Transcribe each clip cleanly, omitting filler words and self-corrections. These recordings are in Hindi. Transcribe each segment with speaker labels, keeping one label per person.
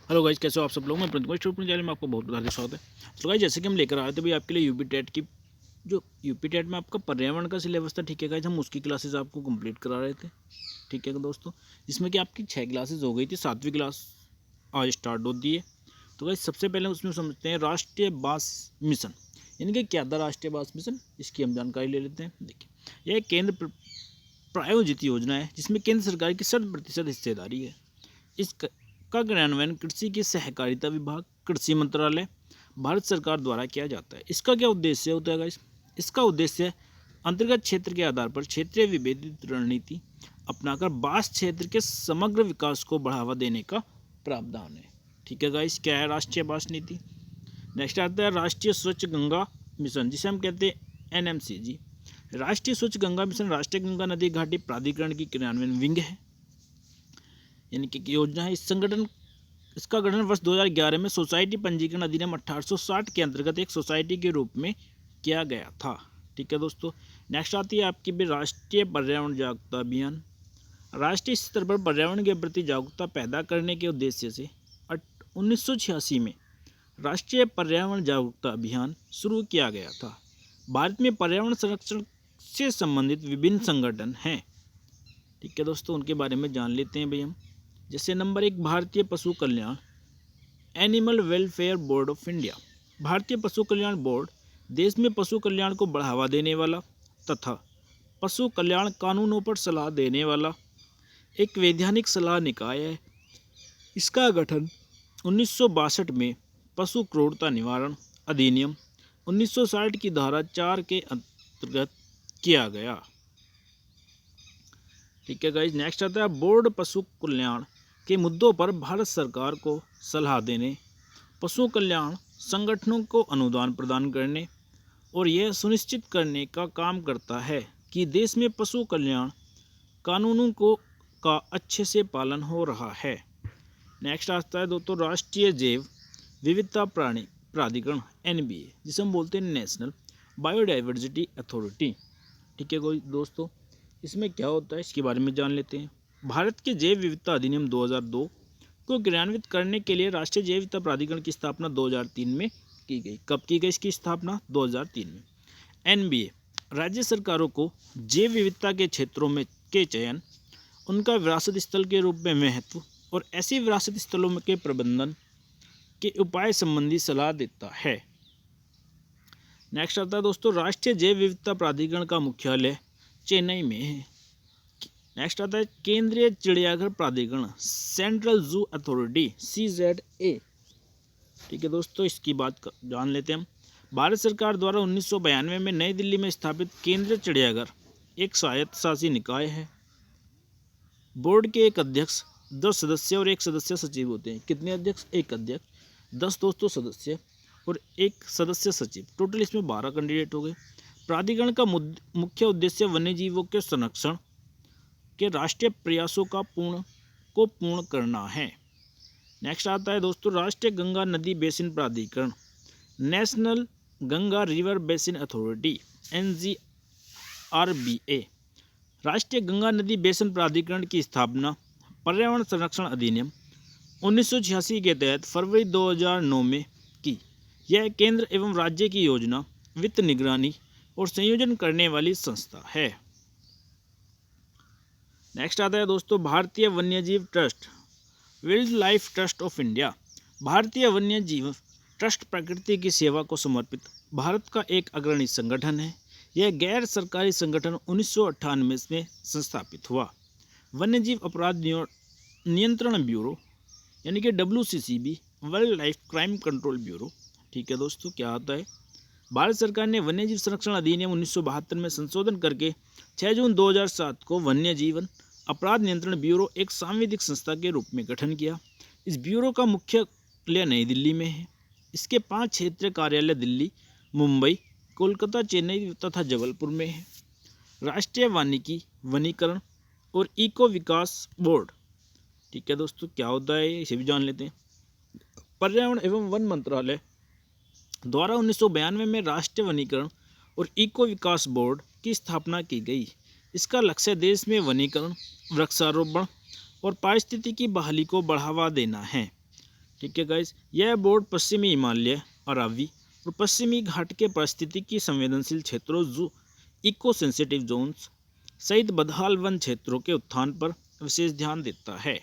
Speaker 1: हेलो गाइस, कैसे हो आप सब लोग। मैं प्रतिमा स्टूडेंट चैनल में आपको बहुत हार्दिक स्वागत है। तो गाइस, जैसे कि हम लेकर आ रहे थे भाई आपके लिए यूपी टेट की जो यूपी टेट में आपका पर्यावरण का सिलेबस था, ठीक है गाइस, हम उसकी क्लासेस आपको कंप्लीट करा रहे थे, ठीक है दोस्तों। जिसमें कि आपकी 6 क्लासेस हो गई थी, 7वीं क्लास आज स्टार्ट होती है। तो गाइस, सबसे पहले उसमें समझते हैं राष्ट्रीय बांस मिशन, यानी कि क्या था राष्ट्रीय बांस मिशन, इसकी हम जानकारी ले लेते हैं। देखिए, यह एक केंद्र प्रायोजित योजना है जिसमें केंद्र सरकार की 100% हिस्सेदारी है। इसका क्रियान्वयन कृषि की सहकारिता विभाग, कृषि मंत्रालय, भारत सरकार द्वारा किया जाता है। इसका क्या उद्देश्य होता है गाइस? इसका उद्देश्य अंतर्गत क्षेत्र के आधार पर क्षेत्रीय विभेदित रणनीति अपनाकर बांस क्षेत्र के समग्र विकास को बढ़ावा देने का प्रावधान है। ठीक है गाइस, क्या है राष्ट्रीय बांस नीति? नेक्स्ट आता है राष्ट्रीय स्वच्छ गंगा मिशन, जिसे हम कहते हैं NMCG। राष्ट्रीय स्वच्छ गंगा मिशन राष्ट्रीय गंगा नदी घाटी प्राधिकरण की क्रियान्वयन विंग है, यानी कि योजना है। इसका गठन वर्ष 2011 में सोसाइटी पंजीकरण अधिनियम 1860 के अंतर्गत एक सोसाइटी के रूप में किया गया था। ठीक है दोस्तों। नेक्स्ट आती है आपकी भी राष्ट्रीय पर्यावरण जागरूकता अभियान। राष्ट्रीय स्तर पर पर्यावरण के प्रति जागरूकता पैदा करने के उद्देश्य से 1986 में राष्ट्रीय पर्यावरण जागरूकता अभियान शुरू किया गया था। भारत में पर्यावरण संरक्षण से संबंधित विभिन्न संगठन हैं। ठीक है दोस्तों, उनके बारे में जान लेते हैं भाई हम। जैसे नंबर 1, भारतीय पशु कल्याण animal welfare board of India. भारतीय पशु कल्याण बोर्ड देश में पशु कल्याण को बढ़ावा देने वाला तथा पशु कल्याण कानूनों पर सलाह देने वाला एक वैधानिक सलाह निकाय है। इसका गठन 1962 में पशु क्रूरता निवारण अधिनियम 1960 की धारा 4 के अंतर्गत किया गया। ठीक है गाइज, नेक्स्ट आता है बोर्ड पशु कल्याण के मुद्दों पर भारत सरकार को सलाह देने, पशु कल्याण संगठनों को अनुदान प्रदान करने और यह सुनिश्चित करने का काम करता है कि देश में पशु कल्याण कानूनों का अच्छे से पालन हो रहा है। नेक्स्ट आता है दोस्तों राष्ट्रीय जैव विविधता प्राधिकरण NBA, जिसे हम बोलते हैं नेशनल बायोडाइवर्सिटी अथॉरिटी। ठीक है कोई दोस्तों, इसमें क्या होता है इसके बारे में जान लेते हैं। भारत के जैव विविधता अधिनियम 2002 को क्रियान्वित करने के लिए राष्ट्रीय जैव विविधता प्राधिकरण की स्थापना 2003 में की गई। कब की गई इसकी स्थापना? 2003 में। NBA राज्य सरकारों को जैव विविधता के क्षेत्रों में के चयन, उनका विरासत स्थल के रूप में महत्व और ऐसी विरासत स्थलों के प्रबंधन के उपाय संबंधी सलाह देता है। नेक्स्ट आता है दोस्तों राष्ट्रीय जैव विविधता प्राधिकरण का मुख्यालय चेन्नई में है। नेक्स्ट आता है केंद्रीय चिड़ियाघर प्राधिकरण सेंट्रल जू अथॉरिटी CZA। ठीक है दोस्तों, इसकी बात जान लेते हैं हम। भारत सरकार द्वारा 1992 में नई दिल्ली में स्थापित केंद्रीय चिड़ियाघर एक स्वायत्त शासी निकाय है। बोर्ड के एक अध्यक्ष, 10 सदस्य और 1 सदस्य सचिव होते हैं। कितने अध्यक्ष? 1 अध्यक्ष, 10 दोस्तों सदस्य और 1 सदस्य सचिव। टोटल इसमें 12 कैंडिडेट हो गए। प्राधिकरण का मुख्य उद्देश्य वन्यजीवों के संरक्षण के राष्ट्रीय प्रयासों को पूर्ण करना है। नेक्स्ट आता है दोस्तों राष्ट्रीय गंगा नदी बेसिन प्राधिकरण national Ganga river basin authority NGRBA। राष्ट्रीय गंगा नदी बेसिन प्राधिकरण की स्थापना पर्यावरण संरक्षण अधिनियम 1986 के तहत फरवरी 2009 में की। यह केंद्र एवं राज्य की योजना, वित्त निगरानी और संयोजन करने वाली संस्था है। नेक्स्ट आता है दोस्तों भारतीय वन्यजीव trust wild life trust of India. भारतीय वन्यजीव ट्रस्ट प्रकृति की सेवा को समर्पित भारत का एक अग्रणी संगठन है। यह गैर सरकारी संगठन 1998 में संस्थापित हुआ। वन्यजीव अपराध नियंत्रण ब्यूरो यानी कि WCCB, wild life crime control bureau. ठीक है दोस्तों, क्या आता है? भारत सरकार ने वन्यजीव संरक्षण अधिनियम 1972 में संशोधन करके 6 जून 2007 को वन्यजीवन अपराध नियंत्रण ब्यूरो एक सांविधिक संस्था के रूप में गठन किया। इस ब्यूरो का मुख्यालय नई दिल्ली में है। इसके 5 क्षेत्रीय कार्यालय दिल्ली, मुंबई, कोलकाता, चेन्नई तथा जबलपुर में है। राष्ट्रीय वानिकी वनीकरण और इको विकास बोर्ड। ठीक है दोस्तों, क्या होता है इसे भी जान लेते हैं। पर्यावरण एवं वन मंत्रालय द्वारा 1992 में राष्ट्रीय वनीकरण और इको विकास बोर्ड की स्थापना की गई। इसका लक्ष्य देश में वनीकरण, वृक्षारोपण और पारिस्थितिकी बहाली को बढ़ावा देना है। ठीक है गाइस, यह बोर्ड पश्चिमी हिमालय, अरावली और पश्चिमी घाट के पारिस्थितिकी संवेदनशील क्षेत्रों इको सेंसिटिव जोन्स सहित बदहाल वन क्षेत्रों के उत्थान पर विशेष ध्यान देता है।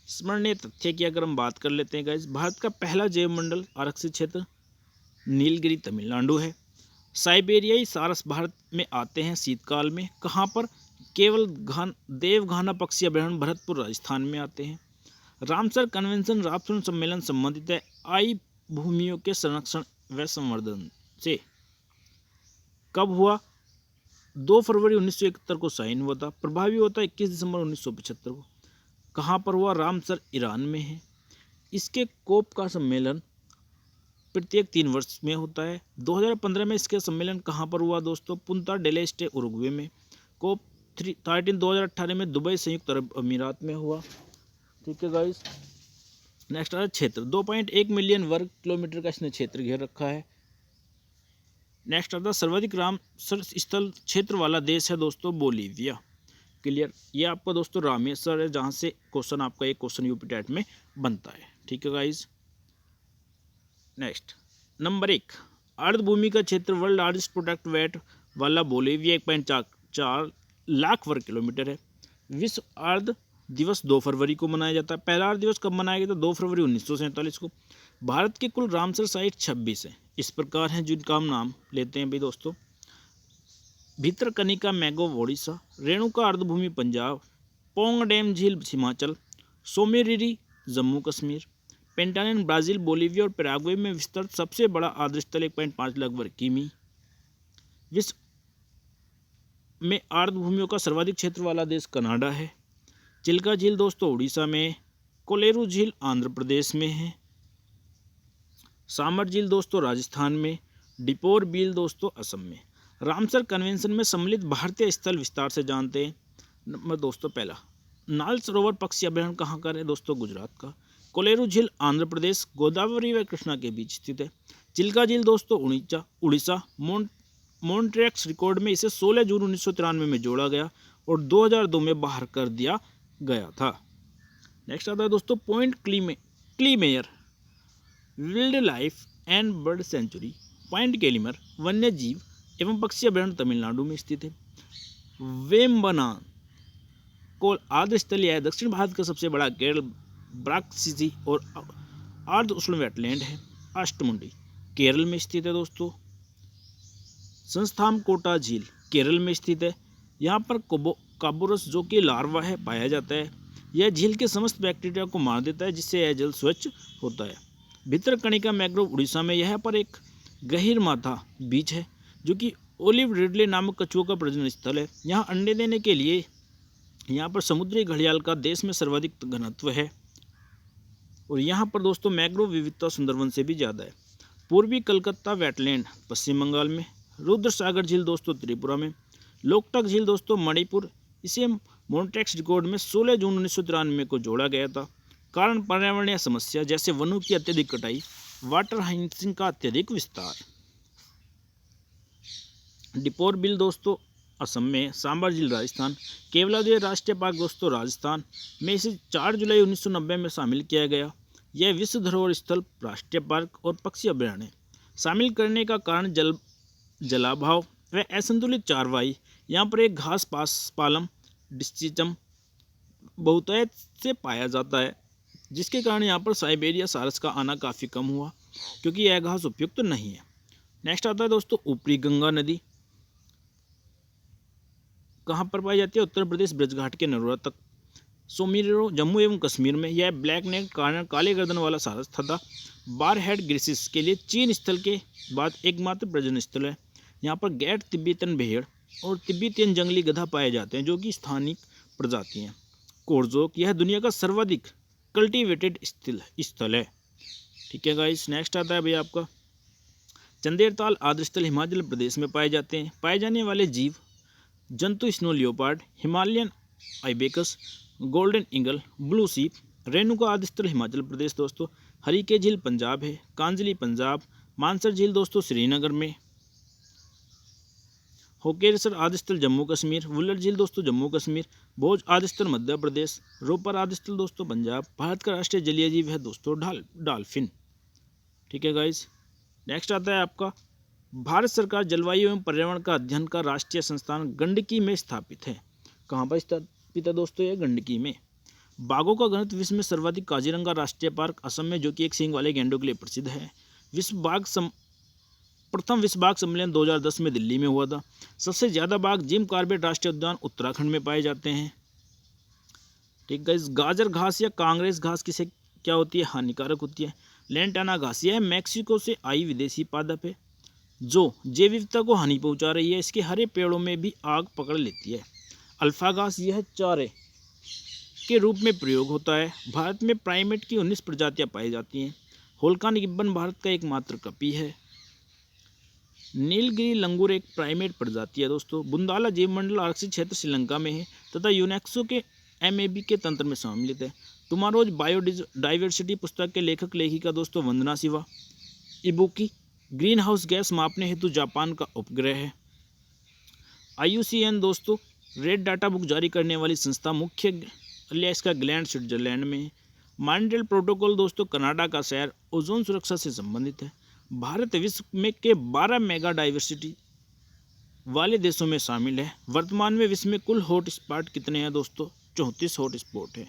Speaker 1: स्मरणीय तथ्य की अगर हम बात कर लेते हैं गाइस, भारत का पहला जैवमंडल आरक्षित क्षेत्र नीलगिरी तमिलनाडु है। साइबेरियाई सारस भारत में आते हैं शीतकाल में, कहाँ पर? केवल देवघाना पक्षी अभयारण्य भरतपुर राजस्थान में आते हैं। रामसर कन्वेंशन रामसर सम्मेलन संबंधित है आई भूमियों के संरक्षण व संवर्धन से। कब हुआ? 2 फरवरी 1971 को साइन हुआ था, प्रभावी होता है 21 दिसंबर 1975 को। कहाँ पर हुआ? रामसर ईरान में है। इसके कोप का सम्मेलन प्रत्येक 3 वर्ष में होता है। 2015 में इसका सम्मेलन कहाँ पर हुआ दोस्तों? पुंता डेल एस्टे उरुग्वे में। कोप 13 2018 में दुबई संयुक्त अरब अमीरात में हुआ। ठीक है गाइस, नेक्स्ट आता क्षेत्र। 2.1 मिलियन वर्ग किलोमीटर का इसने क्षेत्र घेर रखा है। नेक्स्ट आता सर्वाधिक रामसर स्थल क्षेत्र वाला देश है दोस्तों बोलीविया। क्लियर, ये आपका दोस्तों रामेश्वर है, जहाँ से क्वेश्चन आपका एक क्वेश्चन यूपी टेट में बनता है। ठीक है गाइस, नेक्स्ट नंबर 1, अर्धभूमि का क्षेत्र वर्ल्ड लार्जेस्ट प्रोडक्ट वेट वाला बोलीविया 1.4 लाख वर्ग किलोमीटर है। विश्व अर्ध दिवस 2 फरवरी को मनाया जाता है। पहला अर्ध दिवस कब मनाया गया था? 2 फरवरी 1947 को। भारत के कुल रामसर साइट 26 है। इस प्रकार हैं, जिनका हम नाम लेते हैं भाई दोस्तों। भितरकनिका मैंग्रोव ओडिशा, रेणुका अर्धभूमि पंजाब, पोंग डैम झील हिमाचल, सोमेरिरी जम्मू कश्मीर, पेंटानिन ब्राजील, बोलीविया और पैराग्वे में विस्तृत सबसे बड़ा आर्द्र स्थल 1.5 लाख वर्ग किमी। विश्व में आर्द्र भूमियों का सर्वाधिक क्षेत्र वाला देश कनाडा है। चिल्का झील दोस्तों उड़ीसा में, कोलेरू झील आंध्र प्रदेश में है, सामर झील दोस्तों राजस्थान में, डिपोर बील दोस्तों असम में। रामसर कन्वेंशन में सम्मिलित भारतीय स्थल विस्तार से जानते हैं। नंबर दोस्तों पहला, नाल सरोवर पक्षी अभयारण्य कहाँ का है दोस्तों? गुजरात का। कोलेरू झील आंध्र प्रदेश, गोदावरी व कृष्णा के बीच स्थित है। चिल्का झील दोस्तों उड़ीसा। मॉन्ट्रियक्स रिकॉर्ड में इसे 16 जून 1993 में जोड़ा गया और 2002 में बाहर कर दिया गया था। नेक्स्ट आता है दोस्तों पॉइंट क्लीमेयर wild life and bird sanctuary. Point क्लीमेयर वन्य जीव एवं पक्षी अभयारण्य तमिलनाडु में स्थित है। वेम्बनान को आर्द्र स्थल है, दक्षिण भारत का सबसे बड़ा केरल ब्राक्सिसी और अर्ध उष्ण वेटलैंड है। अष्टमुंडी केरल में स्थित है दोस्तों। संस्थान कोटा झील केरल में स्थित है। यहाँ पर काबोरस जो कि लार्वा है पाया जाता है। यह झील के समस्त बैक्टीरिया को मार देता है, जिससे यह जल स्वच्छ होता है। भितरकनिका मैंग्रोव उड़ीसा में यह पर एक गहीरमाथा बीच है, जो कि ओलिव रिडले नामक कछुओं का प्रजनन स्थल है। यहाँ अंडे देने के लिए यहाँ पर समुद्री घड़ियाल का देश में सर्वाधिक घनत्व है और यहाँ पर दोस्तों मैंग्रोव विविधता सुंदरवन से भी ज़्यादा है। पूर्वी कलकत्ता वेटलैंड पश्चिम बंगाल में। रुद्र सागर झील दोस्तों त्रिपुरा में। लोकटक झील दोस्तों मणिपुर। इसे मॉन्ट्रियक्स रिकॉर्ड में 16 जून 1993 को जोड़ा गया था। कारण पर्यावरणीय समस्या जैसे वनों की अत्यधिक कटाई, वाटर हाइसिंग का अत्यधिक विस्तार। डिपोर बिल दोस्तों असम में। सांबर झील राजस्थान। केवलादेव राष्ट्रीय पार्क दोस्तों राजस्थान में इसे 4 जुलाई 1990 में शामिल किया गया। यह विश्व धरोहर स्थल, राष्ट्रीय पार्क और पक्षी अभयारण्य शामिल करने का कारण जलाभाव व असंतुलित चारवाई। यहाँ पर एक घास पालम डिस्चिचम बहुतायत से पाया जाता है, जिसके कारण यहाँ पर साइबेरिया सारस का आना काफ़ी कम हुआ, क्योंकि यह घास उपयुक्त नहीं है। नेक्स्ट आता है दोस्तों ऊपरी गंगा नदी। कहाँ पर पाई जाती है? उत्तर प्रदेश ब्रजघाट के नरोरा तक। सोमिरो जम्मू एवं कश्मीर में। यह ब्लैक नेक कारण काले गर्दन वाला सारस तथा बार हेड ग्रेसिस के लिए चीन स्थल के बाद एकमात्र प्रजनन स्थल है। यहाँ पर गैर तिब्बतन भेड़ और तिब्बतियन जंगली गधा पाए जाते हैं, जो कि स्थानिक प्रजाति हैं। कोरजोक यह दुनिया का सर्वाधिक कल्टीवेटेड स्थल है। ठीक है गाइस, नेक्स्ट आता है भाई आपका चंदेरताल आर्द्र स्थल हिमाचल प्रदेश में पाए जाते हैं। पाए जाने वाले जीव जंतु snow leopard, Himalayan ibex, golden eagle, blue sheep. Renuka आर्द्र स्थल हिमाचल प्रदेश दोस्तों। हरीके झील पंजाब है। कांजली पंजाब। मानसर झील दोस्तों श्रीनगर में। होकेसर आदि स्थल जम्मू कश्मीर, वुलर झील दोस्तों जम्मू कश्मीर, भोज आदि स्थल मध्य प्रदेश, रोपर आदि स्थल दोस्तों पंजाब। भारत का राष्ट्रीय जलीय जीव है दोस्तों डॉल्फिन। ठीक है गाइस। नेक्स्ट आता है आपका, भारत सरकार जलवायु एवं पर्यावरण का अध्ययन का राष्ट्रीय संस्थान गंडकी में स्थापित है। कहाँ पर स्थापित है दोस्तों? ये गंडकी में। बाघों का घनत्व विश्व में सर्वाधिक काजीरंगा राष्ट्रीय पार्क असम में, जो कि एक सींग वाले गैंडों के लिए प्रसिद्ध है। प्रथम विश्व बाघ सम्मेलन 2010 में दिल्ली में हुआ था। सबसे ज्यादा बाघ जिम कॉर्बेट राष्ट्रीय उद्यान उत्तराखंड में पाए जाते हैं। ठीक है। गाजर घास या कांग्रेस घास किसे क्या होती है? हानिकारक होती है। लेंटाना घास, यह मैक्सिको से आई विदेशी पादप है जो जैव विविधता को हानि पहुंचा रही है। इसके हरे पेड़ों में भी आग पकड़ लेती है। अल्फा घास, यह चारे के रूप में प्रयोग होता है। भारत में प्राइमेट की 19 प्रजातियां पाई जाती हैं। होल्कान गिब्बन भारत का एकमात्र कपी है। नीलगिरी लंगूर एक प्राइमेट प्रजाति है दोस्तों। बुंदाला जीवमंडल आरक्षित क्षेत्र श्रीलंका में है तथा यूनेस्को के MAB के तंत्र में सम्मिलित है। टुमारोज बायोडाइवर्सिटी पुस्तक के लेखक लेखिका दोस्तों वंदना शिवा। इबुकी ग्रीन हाउस गैस मापने हेतु जापान का उपग्रह है। IUCN दोस्तों रेड डाटा बुक जारी करने वाली संस्था, मुख्यालय इसका ग्लैंड स्विट्जरलैंड में है। मॉन्ट्रियल प्रोटोकॉल दोस्तों कनाडा का शहर ओजोन सुरक्षा से संबंधित है। भारत विश्व में के 12 मेगा डाइवर्सिटी वाले देशों में शामिल है। वर्तमान में विश्व में कुल हॉट स्पॉट कितने हैं दोस्तों? 34 हॉट स्पॉट है।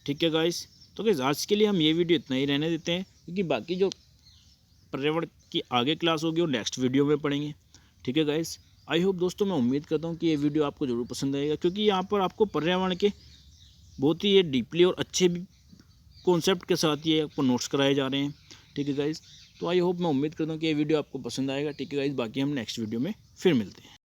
Speaker 1: ठीक है गाइस। तो गाइस आज के लिए हम ये वीडियो इतना ही रहने देते हैं, क्योंकि बाकी जो पर्यावरण की आगे क्लास होगी वो नेक्स्ट वीडियो में पढ़ेंगे। ठीक है गाइस। आई होप दोस्तों, मैं उम्मीद करता हूँ कि ये वीडियो आपको ज़रूर पसंद आएगा, क्योंकि यहाँ पर आपको पर्यावरण के बहुत ही ये डीपली और अच्छे भी कॉन्सेप्ट के साथ ये आपको नोट्स कराए जा रहे हैं। ठीक है गाइस। तो आई होप, मैं उम्मीद करता हूँ कि ये वीडियो आपको पसंद आएगा। ठीक है गाइस। बाकी हम नेक्स्ट वीडियो में फिर मिलते हैं।